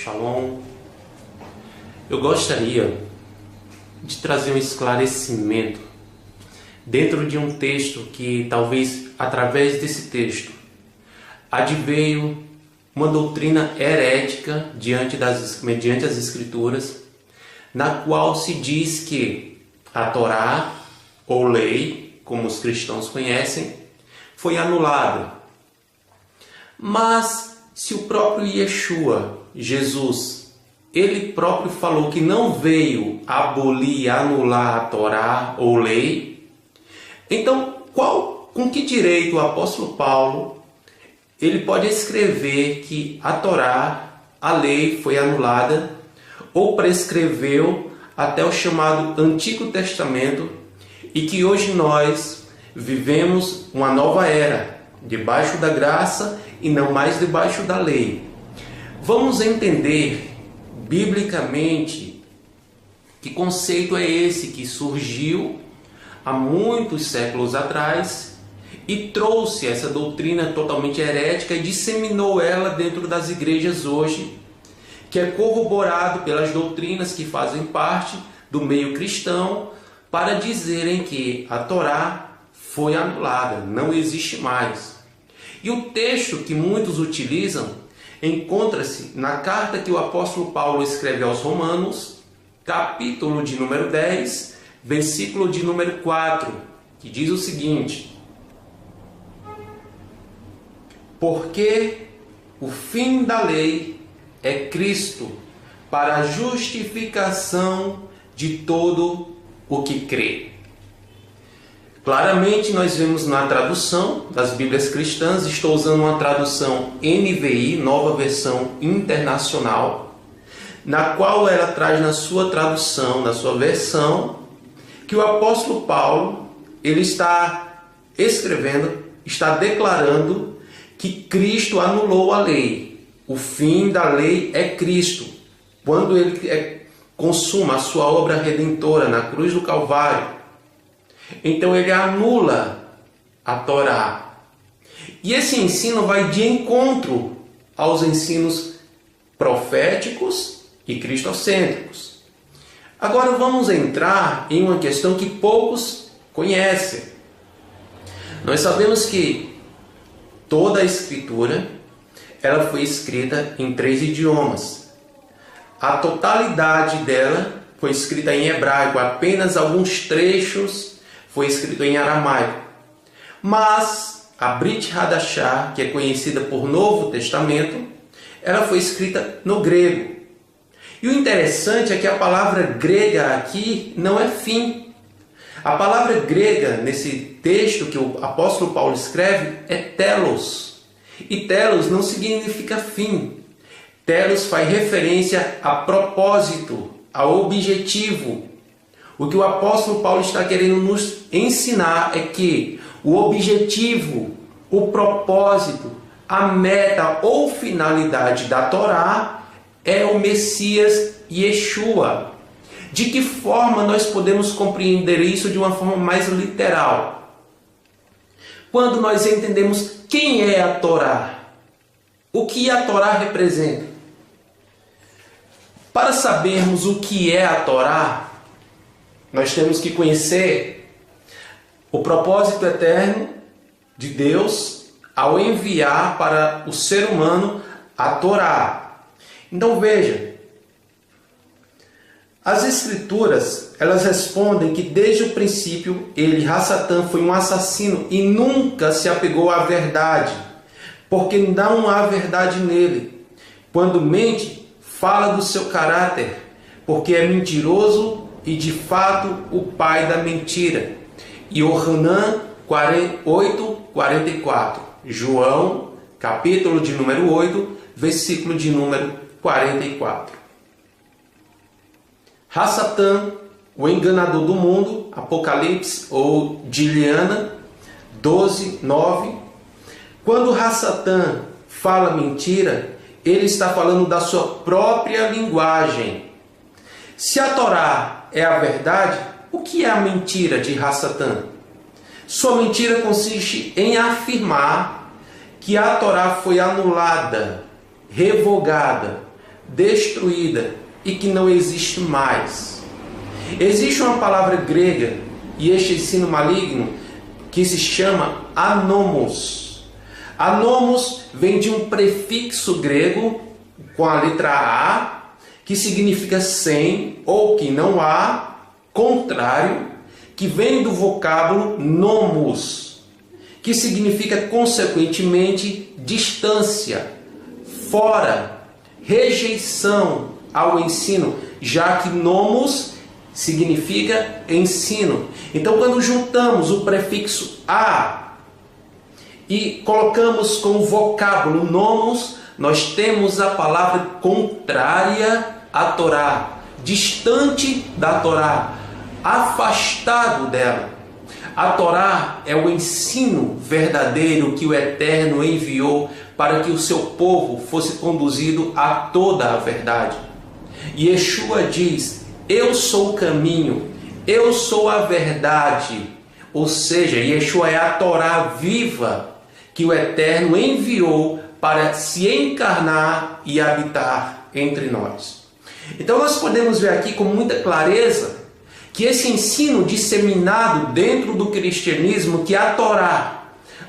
Shalom. Eu gostaria de trazer um esclarecimento dentro de um texto que talvez através desse texto adveio uma doutrina herética mediante as Escrituras, na qual se diz que a Torá, ou lei, como os cristãos conhecem, foi anulada. Mas se o próprio Yeshua, Jesus, ele próprio falou que não veio abolir, anular a Torá ou lei, então com que direito o apóstolo Paulo ele pode escrever que a Torá, a lei, foi anulada ou prescreveu até o chamado Antigo Testamento e que hoje nós vivemos uma nova era, debaixo da graça e não mais debaixo da lei? Vamos entender biblicamente que conceito é esse que surgiu há muitos séculos atrás e trouxe essa doutrina totalmente herética e disseminou ela dentro das igrejas hoje, que é corroborado pelas doutrinas que fazem parte do meio cristão, para dizerem que a Torá foi anulada, não existe mais. E o texto que muitos utilizam encontra-se na carta que o apóstolo Paulo escreve aos Romanos, capítulo de número 10, versículo de número 4, que diz o seguinte: porque o fim da lei é Cristo, para a justificação de todo o que crê. Claramente nós vemos na tradução das Bíblias cristãs, estou usando uma tradução NVI, Nova Versão Internacional, na qual ela traz na sua tradução, na sua versão, que o apóstolo Paulo ele está escrevendo, está declarando que Cristo anulou a lei. O fim da lei é Cristo. Quando ele consuma a sua obra redentora na cruz do Calvário, então ele anula a Torá. E esse ensino vai de encontro aos ensinos proféticos e cristocêntricos. Agora vamos entrar em uma questão que poucos conhecem. Nós sabemos que toda a Escritura ela foi escrita em 3 idiomas. A totalidade dela foi escrita em hebraico, apenas alguns trechos foi escrito em aramaico. Mas a Brit Hadashah, que é conhecida por Novo Testamento, ela foi escrita no grego. E o interessante é que a palavra grega aqui não é fim. A palavra grega nesse texto que o apóstolo Paulo escreve é telos. E telos não significa fim. Telos faz referência a propósito, a objetivo. O que o apóstolo Paulo está querendo nos ensinar é que o objetivo, o propósito, a meta ou finalidade da Torá é o Messias Yeshua. De que forma nós podemos compreender isso de uma forma mais literal? Quando nós entendemos quem é a Torá, o que a Torá representa. Para sabermos o que é a Torá, nós temos que conhecer o propósito eterno de Deus ao enviar para o ser humano a Torá. Então veja, as Escrituras, elas respondem que desde o princípio ele, Hassatan, foi um assassino e nunca se apegou à verdade, porque não há verdade nele. Quando mente, fala do seu caráter, porque é mentiroso e de fato o pai da mentira. Yohanan 8:44. João, capítulo de número 8, versículo de número 44. Hassatan, o enganador do mundo, Apocalipse ou Diliana 12:9. Quando Hassatan fala mentira, ele está falando da sua própria linguagem. Se a Torá é a verdade, o que é a mentira de Hassatan? Sua mentira consiste em afirmar que a Torá foi anulada, revogada, destruída e que não existe mais. Existe uma palavra grega e este ensino maligno que se chama anomos. Anomos vem de um prefixo grego com a letra A, que significa sem ou que não há, contrário, que vem do vocábulo nomos, que significa consequentemente distância, fora, rejeição ao ensino, já que nomos significa ensino. Então, quando juntamos o prefixo a e colocamos com o vocábulo nomos, nós temos a palavra contrária à Torá, distante da Torá, afastado dela. A Torá é o ensino verdadeiro que o Eterno enviou para que o seu povo fosse conduzido a toda a verdade. E Yeshua diz: eu sou o caminho, eu sou a verdade. Ou seja, Yeshua é a Torá viva que o Eterno enviou para se encarnar e habitar entre nós. Então nós podemos ver aqui com muita clareza que esse ensino disseminado dentro do cristianismo, que a Torá,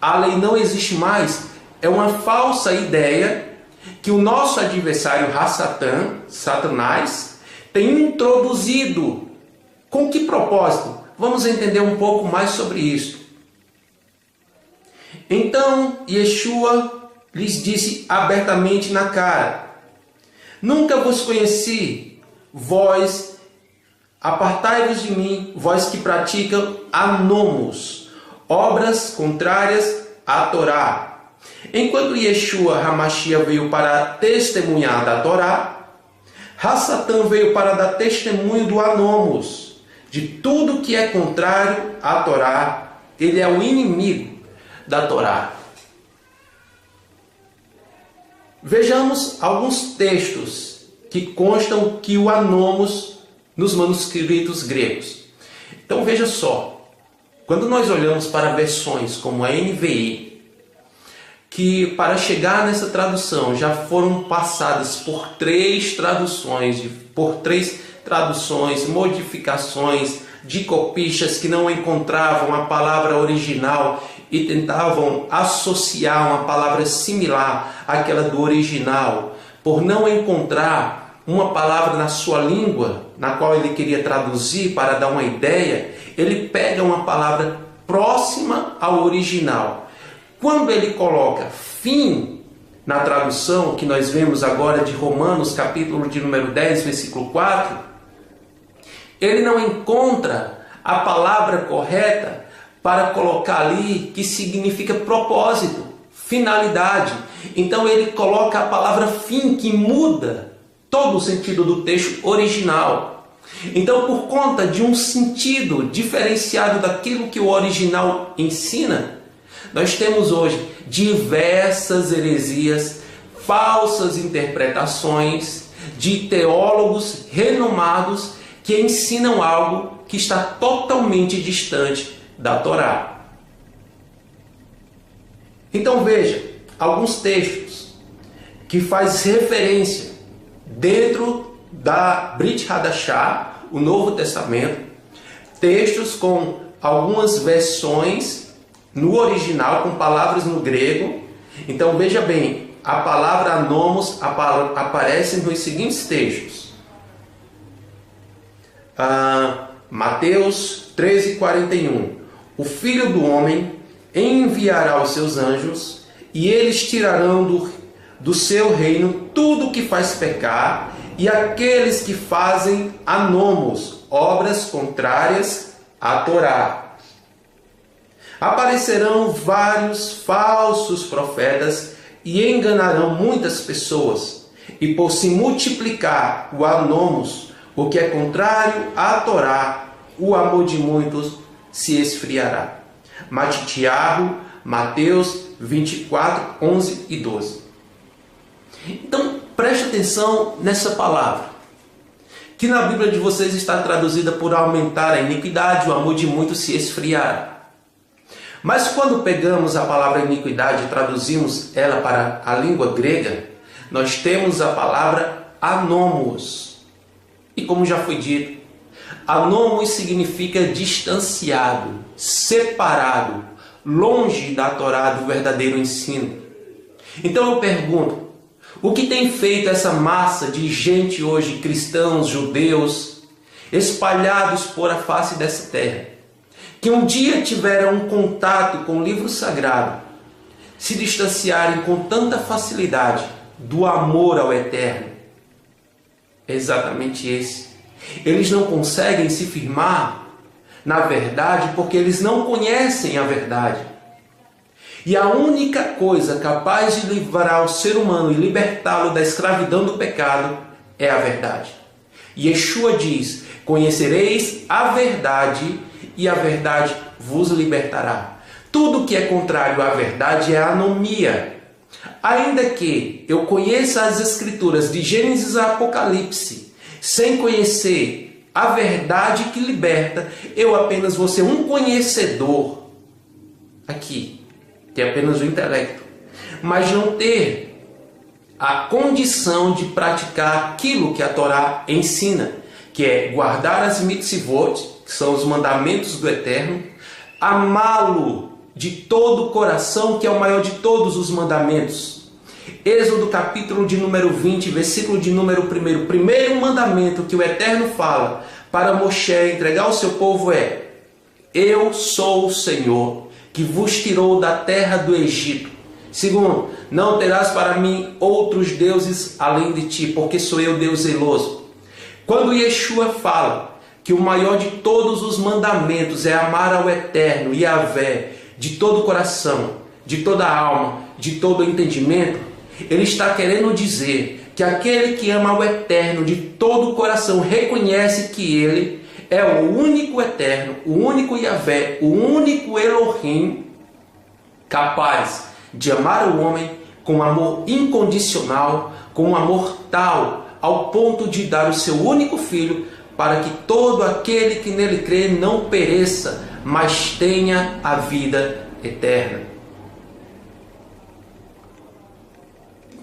a lei não existe mais, é uma falsa ideia que o nosso adversário Satanás, tem introduzido. Com que propósito? Vamos entender um pouco mais sobre isso. Então, Yeshua lhes disse abertamente na cara: nunca vos conheci, vós, apartai-vos de mim, vós que praticam anomos, obras contrárias à Torá. Enquanto Yeshua HaMashiach veio para testemunhar da Torá, Satã veio para dar testemunho do anomos, de tudo que é contrário à Torá. Ele é o inimigo da Torá. Vejamos alguns textos que constam que o anomos nos manuscritos gregos. Então veja só, quando nós olhamos para versões como a NVI, que para chegar nessa tradução já foram passadas por três traduções, modificações de copistas que não encontravam a palavra original e tentavam associar uma palavra similar àquela do original, por não encontrar uma palavra na sua língua, na qual ele queria traduzir para dar uma ideia, ele pega uma palavra próxima ao original. Quando ele coloca fim na tradução, que nós vemos agora de Romanos, capítulo de número 10, versículo 4, ele não encontra a palavra correta para colocar ali, que significa propósito, finalidade. Então ele coloca a palavra fim, que muda todo o sentido do texto original. Então, por conta de um sentido diferenciado daquilo que o original ensina, nós temos hoje diversas heresias, falsas interpretações de teólogos renomados que ensinam algo que está totalmente distante da Torá. Então veja, alguns textos que fazem referência dentro da Brit Hadashah, o Novo Testamento, textos com algumas versões no original, com palavras no grego. Então veja bem, a palavra anomos aparece nos seguintes textos. Mateus 13:41. O Filho do Homem enviará os seus anjos, e eles tirarão do seu reino tudo que faz pecar, e aqueles que fazem anomos, obras contrárias à Torá. Aparecerão vários falsos profetas e enganarão muitas pessoas, e por se multiplicar o anomos, o que é contrário à Torá, o amor de muitos se esfriará. Matitiahu, Mateus 24, 11 e 12. Então, preste atenção nessa palavra, que na Bíblia de vocês está traduzida por aumentar a iniquidade, o amor de muitos se esfriará. Mas quando pegamos a palavra iniquidade e traduzimos ela para a língua grega, nós temos a palavra anomos. E como já foi dito, anomos significa distanciado, separado, longe da Torá, do verdadeiro ensino. Então eu pergunto, o que tem feito essa massa de gente hoje, cristãos, judeus, espalhados por a face dessa terra, que um dia tiveram um contato com o livro sagrado, se distanciarem com tanta facilidade do amor ao Eterno? É exatamente esse. Eles não conseguem se firmar na verdade porque eles não conhecem a verdade. E a única coisa capaz de livrar o ser humano e libertá-lo da escravidão do pecado é a verdade. Yeshua diz: conhecereis a verdade e a verdade vos libertará. Tudo que é contrário à verdade é anomia. Ainda que eu conheça as Escrituras de Gênesis a Apocalipse, sem conhecer a verdade que liberta, eu apenas vou ser um conhecedor aqui, ter apenas o intelecto, mas não ter a condição de praticar aquilo que a Torá ensina, que é guardar as mitzvot, que são os mandamentos do Eterno, amá-lo de todo o coração, que é o maior de todos os mandamentos. Êxodo capítulo de número 20, versículo de número 1. O primeiro mandamento que o Eterno fala para Moshe entregar ao seu povo é: eu sou o Senhor, que vos tirou da terra do Egito. Segundo, não terás para mim outros deuses além de ti, porque sou eu Deus zeloso. Quando Yeshua fala que o maior de todos os mandamentos é amar ao Eterno, Yahvé, de todo o coração, de toda a alma, de todo o entendimento, ele está querendo dizer que aquele que ama ao Eterno de todo o coração reconhece que ele é o único Eterno, o único Yahvé, o único Elohim, capaz de amar o homem com amor incondicional, com um amor tal, ao ponto de dar o seu único filho, para que todo aquele que nele crê não pereça, mas tenha a vida eterna.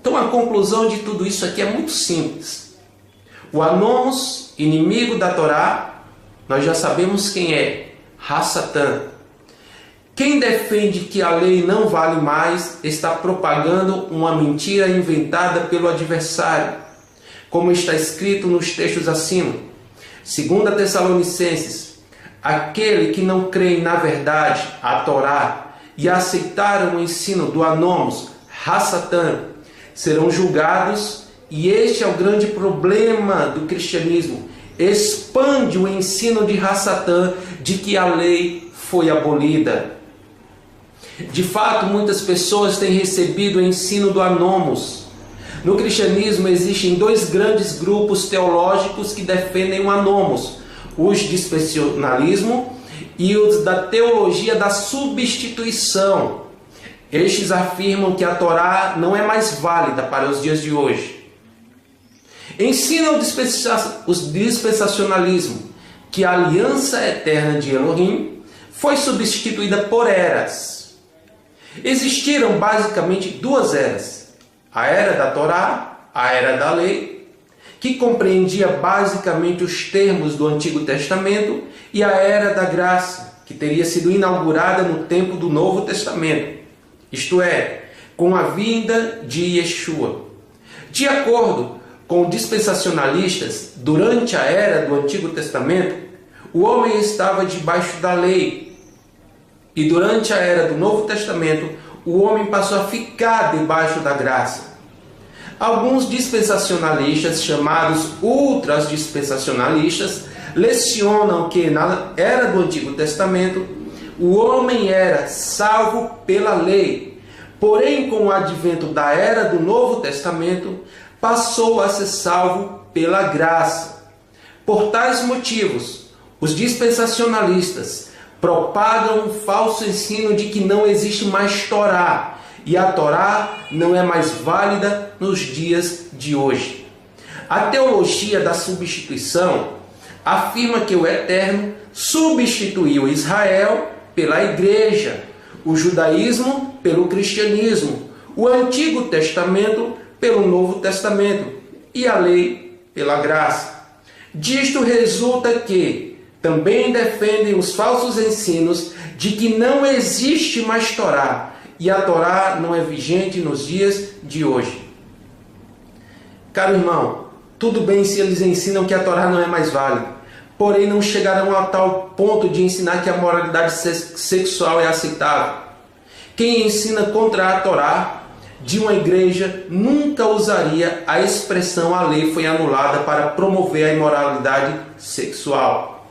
Então a conclusão de tudo isso aqui é muito simples. O Anomos, inimigo da Torá, nós já sabemos quem é: Ha-Satã. Quem defende que a lei não vale mais está propagando uma mentira inventada pelo adversário, como está escrito nos textos acima. 2 Tessalonicenses: aquele que não crê na verdade, a Torá, e aceitaram o ensino do Anomos, Ha-Satã, serão julgados. E este é o grande problema do cristianismo: expande o ensino de Ha-Satã de que a lei foi abolida. De fato, muitas pessoas têm recebido o ensino do Anomos. No cristianismo existem dois grandes grupos teológicos que defendem o Anomos: os dispensacionalismo e os da teologia da substituição. Estes afirmam que a Torá não é mais válida para os dias de hoje. Ensina os dispensacionalismo que a aliança eterna de Elohim foi substituída por eras. Existiram basicamente duas eras: a era da Torá, a era da lei, que compreendia basicamente os termos do Antigo Testamento, e a era da graça, que teria sido inaugurada no tempo do Novo Testamento, isto é, com a vinda de Yeshua. De acordo com dispensacionalistas, durante a era do Antigo Testamento, o homem estava debaixo da lei, e durante a era do Novo Testamento, o homem passou a ficar debaixo da graça. Alguns dispensacionalistas, chamados ultras dispensacionalistas, lecionam que na era do Antigo Testamento, o homem era salvo pela lei. Porém, com o advento da era do Novo Testamento, passou a ser salvo pela graça. Por tais motivos, os dispensacionalistas propagam um falso ensino de que não existe mais Torá, e a Torá não é mais válida nos dias de hoje. A teologia da substituição afirma que o Eterno substituiu Israel pela igreja, o judaísmo pelo cristianismo, o Antigo Testamento pelo Novo Testamento. e a lei pela graça. Disto resulta que também defendem os falsos ensinos de que não existe mais Torá, e a Torá não é vigente nos dias de hoje. Caro irmão, tudo bem se eles ensinam que a Torá não é mais válida, porém não chegarão a tal ponto de ensinar que a moralidade sexual é aceitável. Quem ensina contra a Torá de uma igreja nunca usaria a expressão "a lei foi anulada" para promover a imoralidade sexual.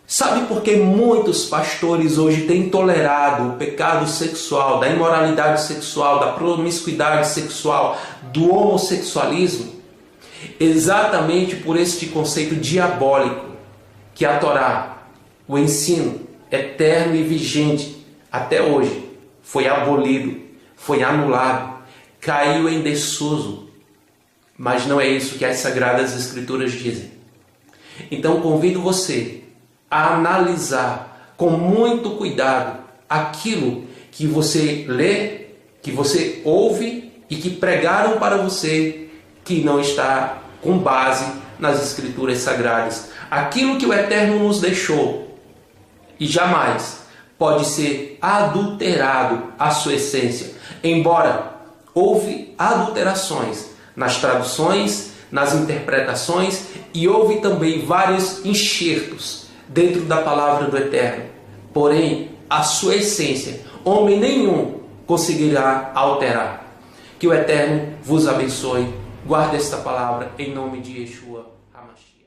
Sabe por que muitos pastores hoje têm tolerado o pecado sexual, da imoralidade sexual, da promiscuidade sexual, do homossexualismo? Exatamente por este conceito diabólico que a Torá, o ensino eterno e vigente até hoje, foi abolido, foi anulado, caiu em desuso. Mas não é isso que as Sagradas Escrituras dizem. Então convido você a analisar com muito cuidado aquilo que você lê, que você ouve e que pregaram para você que não está com base nas Escrituras Sagradas. Aquilo que o Eterno nos deixou e jamais pode ser adulterado a sua essência. Embora houve adulterações nas traduções, nas interpretações, e houve também vários enxertos dentro da palavra do Eterno. Porém, a sua essência, homem nenhum conseguirá alterar. Que o Eterno vos abençoe. Guarde esta palavra em nome de Yeshua HaMashiach.